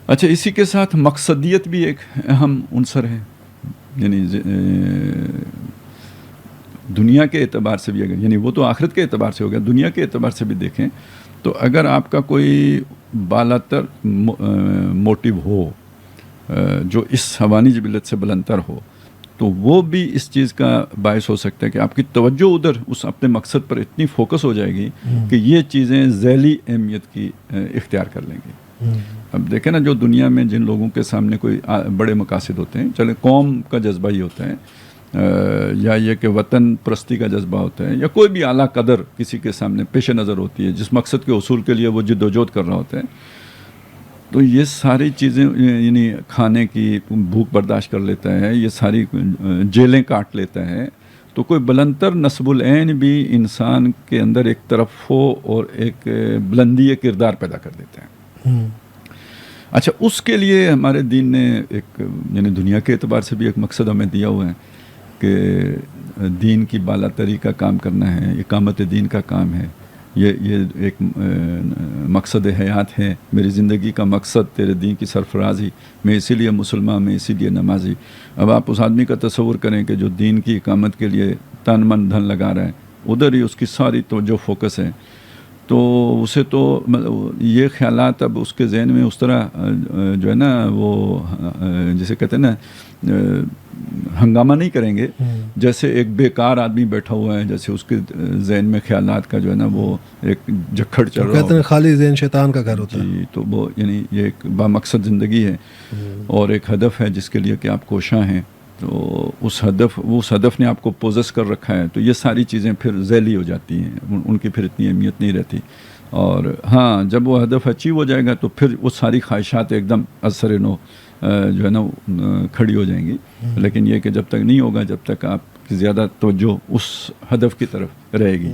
اچھا، اسی کے ساتھ مقصدیت بھی ایک اہم عنصر ہے. یعنی دنیا کے اعتبار سے بھی اگر، یعنی وہ تو آخرت کے اعتبار سے ہو گیا، دنیا کے اعتبار سے بھی دیکھیں تو اگر آپ کا کوئی بالا تر موٹیو ہو جو اس حیوانی جبلت سے بلندر ہو، تو وہ بھی اس چیز کا باعث ہو سکتا ہے کہ آپ کی توجہ ادھر اس اپنے مقصد پر اتنی فوکس ہو جائے گی کہ یہ چیزیں ذیلی اہمیت کی اختیار کر لیں گی. اب دیکھیں نا، جو دنیا میں جن لوگوں کے سامنے کوئی بڑے مقاصد ہوتے ہیں، چلے قوم کا جذبہ ہی ہوتا ہے یا یہ کہ وطن پرستی کا جذبہ ہوتا ہے، یا کوئی بھی اعلیٰ قدر کسی کے سامنے پیش نظر ہوتی ہے جس مقصد کے حصول کے لیے وہ جد و جہد کر رہا ہوتا ہے، تو یہ ساری چیزیں، یعنی کھانے کی بھوک برداشت کر لیتا ہے، یہ ساری جیلیں کاٹ لیتا ہے، تو کوئی بلندر نصب العین بھی انسان کے اندر ایک طرف ہو اور ایک بلندی کردار پیدا کر دیتا ہے. اچھا، اس کے لیے ہمارے دین نے ایک، یعنی دنیا کے اعتبار سے بھی ایک مقصد ہمیں دیا ہوا ہے کہ دین کی بالا تری کا کام کرنا ہے، اقامت دین کا کام ہے. یہ ایک مقصد حیات ہے، میری زندگی کا مقصد تیرے دین کی سرفرازی، میں اسی لیے مسلمان، میں اسی لیے نمازی. اب آپ اس آدمی کا تصور کریں کہ جو دین کی اقامت کے لیے تن من دھن لگا رہا ہے، ادھر ہی اس کی ساری توجہ فوکس ہے، تو اسے تو یہ خیالات اب اس کے ذہن میں اس طرح جو ہے نا، وہ جسے کہتے ہیں نا ہنگامہ نہیں کریں گے جیسے ایک بیکار آدمی بیٹھا ہوا ہے، جیسے اس کے ذہن میں خیالات کا جو ہے نا وہ ایک جکھڑ چل رہا کہتے ہیں خالی ذہن شیطان کا گھر ہوتا ہے. جی، تو وہ یعنی یہ ایک بامقصد زندگی ہے اور ایک ہدف ہے جس کے لیے کہ آپ کوشاں ہیں، تو اس ہدف نے آپ کو پوزس کر رکھا ہے، تو یہ ساری چیزیں پھر ذیلی ہو جاتی ہیں، ان کی پھر اتنی اہمیت نہیں رہتی. اور ہاں، جب وہ ہدف اچیو ہو جائے گا تو پھر وہ ساری خواہشات ایک دم اثر نو جو ہے نا کھڑی ہو جائیں گی. لیکن یہ کہ جب تک نہیں ہوگا، جب تک آپ کی زیادہ توجہ اس ہدف کی طرف رہے گی.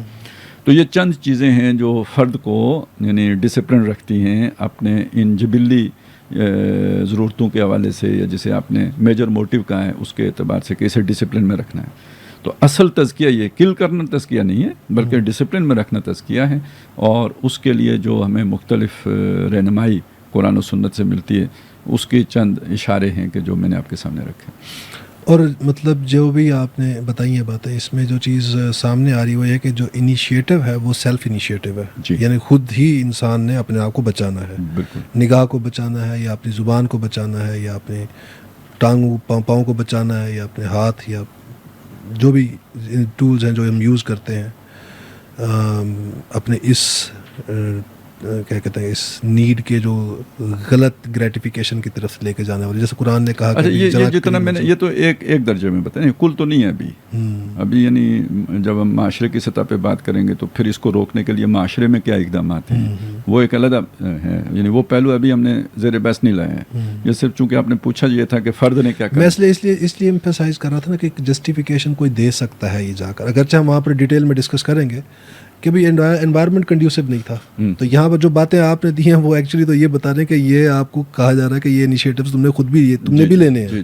تو یہ چند چیزیں ہیں جو فرد کو یعنی ڈسپلن رکھتی ہیں اپنے ان جبلی ضرورتوں کے حوالے سے، یا جسے آپ نے میجر موٹیو کہا ہے اس کے اعتبار سے کہ اسے ڈسپلن میں رکھنا ہے. تو اصل تزکیہ یہ کل کرنا تزکیہ نہیں ہے، بلکہ ڈسپلن میں رکھنا تزکیہ ہے. اور اس کے لیے جو ہمیں مختلف رہنمائی قرآن و سنت سے ملتی ہے، اس کے چند اشارے ہیں کہ جو میں نے آپ کے سامنے رکھے. اور مطلب جو بھی آپ نے بتائی ہیں باتیں، اس میں جو چیز سامنے آ رہی وہ یہ کہ جو انیشیٹو ہے وہ سیلف انیشیٹو ہے. جی. یعنی خود ہی انسان نے اپنے آپ کو بچانا ہے. بالکل. نگاہ کو بچانا ہے، یا اپنی زبان کو بچانا ہے، یا اپنے ٹانگوں پاؤں کو بچانا ہے، یا اپنے ہاتھ، یا جو بھی ٹولز ہیں جو ہم یوز کرتے ہیں اپنے اس کیا کہتے ہیں اس نیڈ کے جو غلط گریٹیفیکیشن کی طرف لے کے جانے والی، جیسے قرآن نے کہا کہ یہ جتنا میں نے یہ تو ایک درجے میں بتایا، کل تو نہیں ہے ابھی یعنی جب ہم معاشرے کی سطح پہ بات کریں گے تو پھر اس کو روکنے کے لیے معاشرے میں کیا اقدامات ہیں وہ ایک علیحدہ ہے. یعنی وہ پہلو ابھی ہم نے زیر بحث نہیں لائے ہیں. یہ صرف چونکہ آپ نے پوچھا یہ تھا کہ فرد نے کیا کرا، میں اس لیے ایمفیسائز کر رہا تھا نا کہ جسٹیفیکیشن کوئی دے سکتا ہے یہ جا کر، اگرچہ ہم وہاں پر ڈیٹیل میں ڈسکس کریں گے کہ بھی انوائرمنٹ کنڈیوسو نہیں تھا. تو یہاں پر جو باتیں آپ نے دی ہیں وہ ایکچولی تو یہ بتا رہے ہیں کہ یہ آپ کو کہا جا رہا ہے کہ یہ انیشیٹوز تم نے خود بھی تم نے بھی لینے ہیں.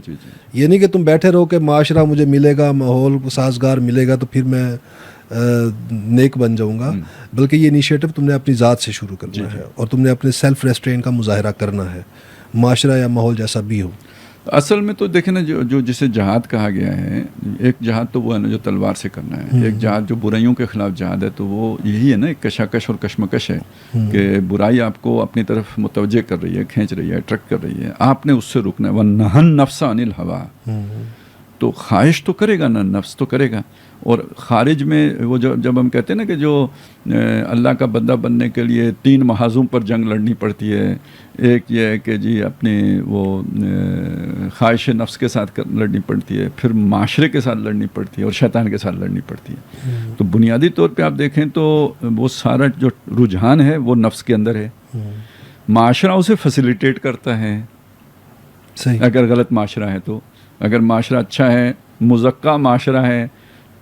یہ نہیں کہ تم بیٹھے رہو کہ معاشرہ مجھے ملے گا، ماحول سازگار ملے گا تو پھر میں نیک بن جاؤں گا، بلکہ یہ انیشیٹو تم نے اپنی ذات سے شروع کرنا ہے اور تم نے اپنے سیلف ریسٹرین کا مظاہرہ کرنا ہے، معاشرہ یا ماحول جیسا بھی ہو. اصل میں تو دیکھیں نا، جو جسے جہاد کہا گیا ہے، ایک جہاد تو وہ ہے نا جو تلوار سے کرنا ہے، ایک جہاد جو برائیوں کے خلاف جہاد ہے، تو وہ یہی ہے نا، ایک کشاکش اور کشمکش ہے کہ برائی آپ کو اپنی طرف متوجہ کر رہی ہے، کھینچ رہی ہے، اٹریکٹ کر رہی ہے، آپ نے اس سے رکنا ہے. وَنَّهَا النَّفْسَ عَنِ الْهَوَىٰ، تو خواہش تو کرے گا نا، نفس تو کرے گا. اور خارج میں وہ جب ہم کہتے ہیں نا کہ جو اللہ کا بندہ بننے کے لیے 3 محاذوں پر جنگ لڑنی پڑتی ہے، ایک یہ ہے کہ جی اپنی وہ خواہش نفس کے ساتھ لڑنی پڑتی ہے، پھر معاشرے کے ساتھ لڑنی پڑتی ہے، اور شیطان کے ساتھ لڑنی پڑتی ہے. تو بنیادی طور پہ آپ دیکھیں تو وہ سارا جو رجحان ہے وہ نفس کے اندر ہے. معاشرہ اسے فیسیلیٹیٹ کرتا ہے اگر غلط معاشرہ ہے تو. اگر معاشرہ اچھا ہے، مزکہ معاشرہ ہے،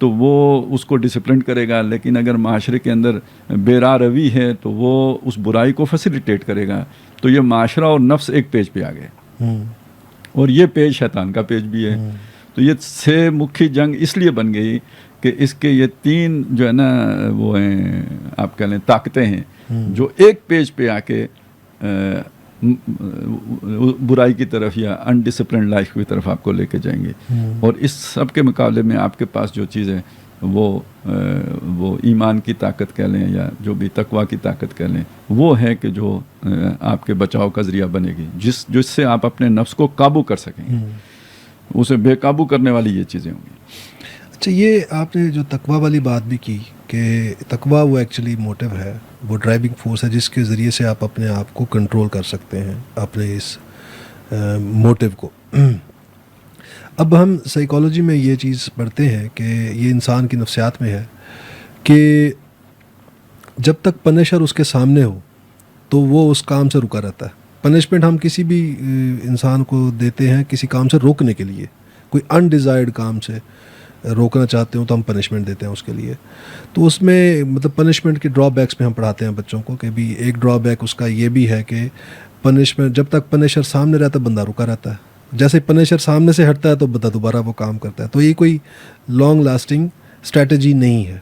تو وہ اس کو ڈسپلن کرے گا. لیکن اگر معاشرے کے اندر بے راہ روی ہے تو وہ اس برائی کو فیسیلیٹیٹ کرے گا. تو یہ معاشرہ اور نفس ایک پیج پہ آ گئے، اور یہ پیج شیطان کا پیج بھی ہے. تو یہ 6 مکھی جنگ اس لیے بن گئی کہ اس کے یہ 3 جو ہے نا وہ ہیں، آپ کہہ لیں طاقتیں ہیں، جو ایک پیج پہ آ کے برائی کی طرف یا انڈسپلنڈ لائف کی طرف آپ کو لے کے جائیں گے. اور اس سب کے مقابلے میں آپ کے پاس جو چیز ہے وہ ایمان کی طاقت کہہ لیں یا جو بھی تقویٰ کی طاقت کہہ لیں, وہ ہے کہ جو آپ کے بچاؤ کا ذریعہ بنے گی, جس سے آپ اپنے نفس کو قابو کر سکیں گے. اسے بے قابو کرنے والی یہ چیزیں ہوں گی. اچھا, یہ آپ نے جو تقویٰ والی بات بھی کی کہ تقویٰ وہ ایکچولی موٹیو ہے, وہ ڈرائیونگ فورس ہے جس کے ذریعے سے آپ اپنے آپ کو کنٹرول کر سکتے ہیں, اپنے اس موٹیو کو. اب ہم سائیکالوجی میں یہ چیز پڑھتے ہیں کہ یہ انسان کی نفسیات میں ہے کہ جب تک پنشر اس کے سامنے ہو تو وہ اس کام سے رکا رہتا ہے. پنشمنٹ ہم کسی بھی انسان کو دیتے ہیں کسی کام سے روکنے کے لیے, کوئی انڈیزائرڈ کام سے روکنا چاہتے ہوں تو ہم پنشمنٹ دیتے ہیں اس کے لیے. تو اس میں مطلب پنشمنٹ کے ڈرا بیکس میں ہم پڑھاتے ہیں بچوں کو کہ بھی ایک ڈرا بیک اس کا یہ بھی ہے کہ پنشمنٹ جب تک پنشر سامنے رہتا ہے بندہ رکا رہتا ہے, جیسے پنشر سامنے سے ہٹتا ہے تو بندہ دوبارہ وہ کام کرتا ہے. تو یہ کوئی لانگ لاسٹنگ اسٹریٹجی نہیں ہے.